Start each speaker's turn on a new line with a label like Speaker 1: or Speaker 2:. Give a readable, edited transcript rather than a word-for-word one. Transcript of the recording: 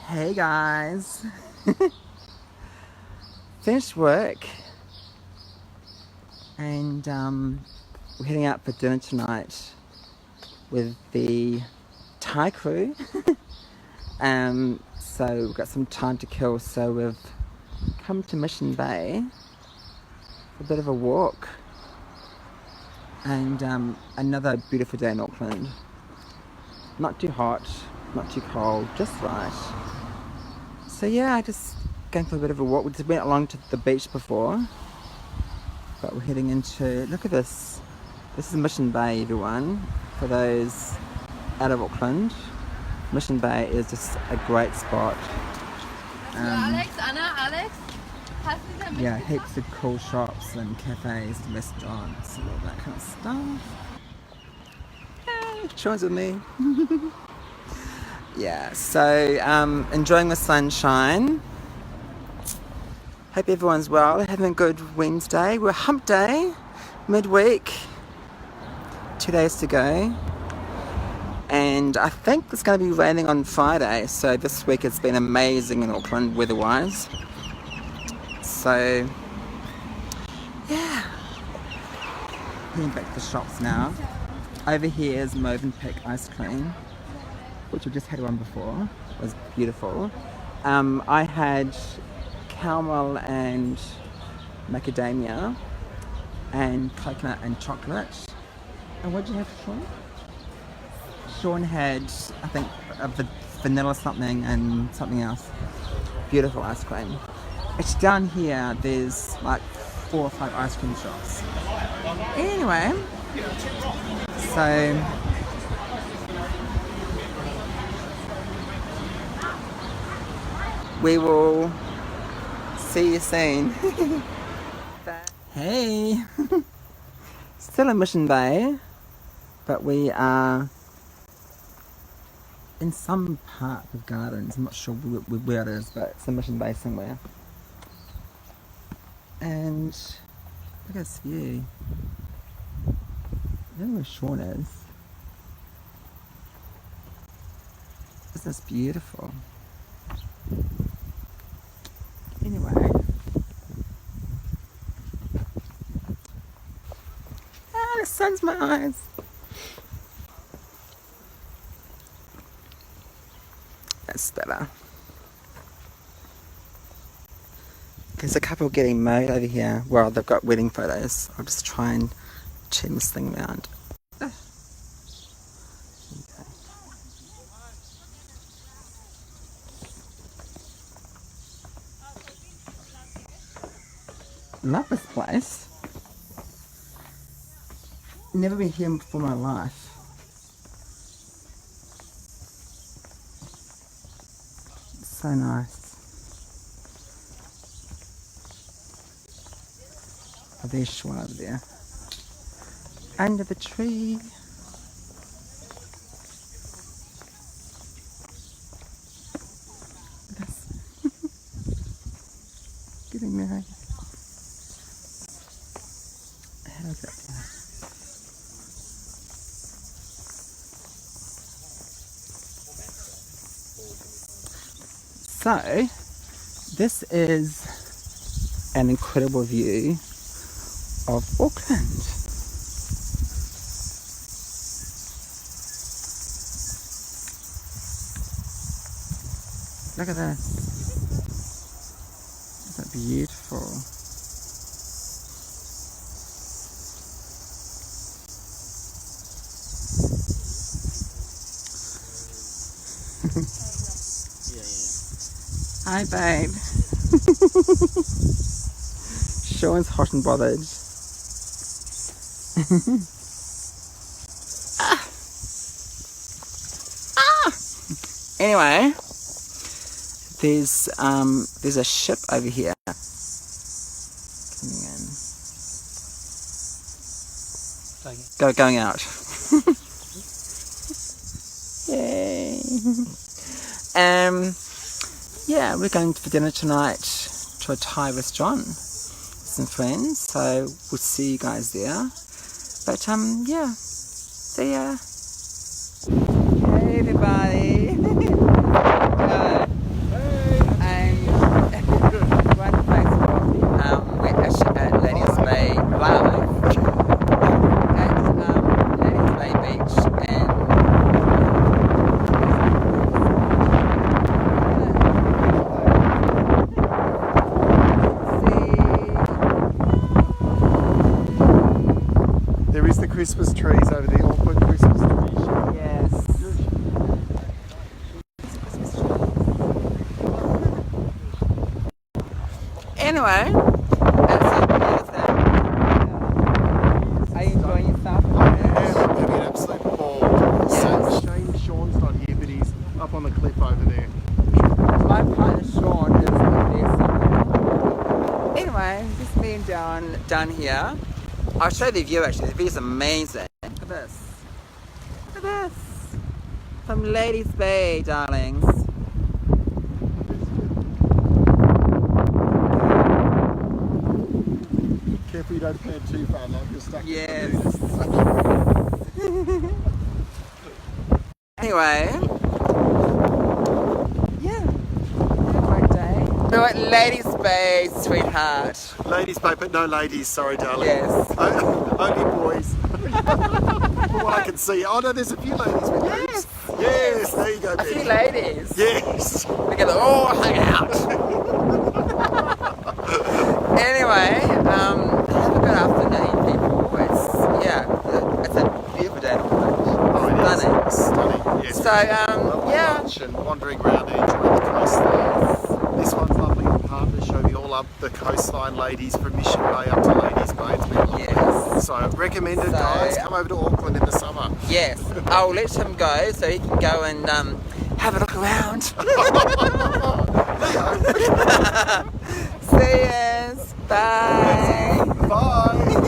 Speaker 1: Hey guys, finished work and we're heading out for dinner tonight with the Thai crew. So we've got some time to kill, so we've come to Mission Bay for a bit of a walk and another beautiful day in Auckland. Not too hot, not too cold, just right. So yeah, just going for a bit of a walk. We just went along to the beach before, but we're heading into, look at this. This is Mission Bay, everyone. For those out of Auckland, Mission Bay is just a great spot.
Speaker 2: Alex, Anna, Alex.
Speaker 1: Yeah, heaps of cool shops and cafes and restaurants and all that kind of stuff. Hey, Sean's with me. Yeah, so enjoying the sunshine. Hope everyone's well, having a good Wednesday. We're hump day, midweek, 2 days to go. And I think it's going to be raining on Friday, so this week it's been amazing in Auckland weather-wise. So, yeah. Heading back to the shops now. Over here is Movenpick ice cream, which we just had one before. It was beautiful. I had caramel and macadamia and coconut and chocolate. And what did you have, Sean? Sean had, I think, a vanilla something and something else. Beautiful ice cream. It's down here, there's like 4 or 5 ice cream shops. Anyway, so we will see you soon. Hey! Still in Mission Bay, but we are in some part of gardens. I'm not sure where it is, but it's in Mission Bay somewhere. And look at this view. I don't know where Sean is. Isn't this beautiful? Anyway. The sun's my eyes. That's better. There's a couple getting married over here. Well, they've got wedding photos. I'll just try and turn this thing around. Okay. Love this place. Never been here before in my life. It's so nice. Oh, there's Sean over there. Under the tree. Getting married. How do I get up there? So, this is an incredible view of Auckland. Look at this. Isn't that beautiful? Hi, babe. Sean's hot and bothered. Anyway, there's a ship over here coming in. Going out. Yay. Yeah, we're going for dinner tonight to a Thai restaurant with some friends, so we'll see you guys there. But yeah, see ya. Hey everybody.
Speaker 3: Christmas trees over the Auckland Christmas tree show.
Speaker 1: Yes. Anyway, that's it. Are you enjoying yourself?
Speaker 3: Having an absolute ball.
Speaker 1: Yes.
Speaker 3: Shame Sean's not here, but he's up on the cliff over there.
Speaker 1: My partner Sean is there somewhere. Anyway, just me and down here. I'll show you the view actually. The view is amazing. Look at this. Look at this. From Ladies Bay, darlings.
Speaker 3: Careful you don't pan too far, like you're stuck.
Speaker 1: Yes. Anyway. Yeah. Have a great day. We're at Ladies Bay, sweetheart.
Speaker 3: Ladies, but no ladies, sorry darling.
Speaker 1: Yes.
Speaker 3: Only boys. From what I can see. Oh no, there's a few ladies with
Speaker 1: Yes.
Speaker 3: boobs. Yes, there you go,
Speaker 1: A few
Speaker 3: Betty.
Speaker 1: ladies.
Speaker 3: Yes.
Speaker 1: We can all hang out. Anyway, have a good afternoon, people. It's a beautiful day.
Speaker 3: Oh, it is.
Speaker 1: Stunning.
Speaker 3: Stunning, yes.
Speaker 1: So, yeah.
Speaker 3: Lunch and wandering around and enjoying the coastline. This one's lovely on partner, show me all up the coastline, ladies, from Mission Bay up to Ladies Bay. It's been lovely.
Speaker 1: Yes.
Speaker 3: So recommended,
Speaker 1: So-
Speaker 3: guys. Come over to Auckland in the summer.
Speaker 1: Yes, I'll let him go so he can go and have a look around. See yous. Bye.
Speaker 3: Bye.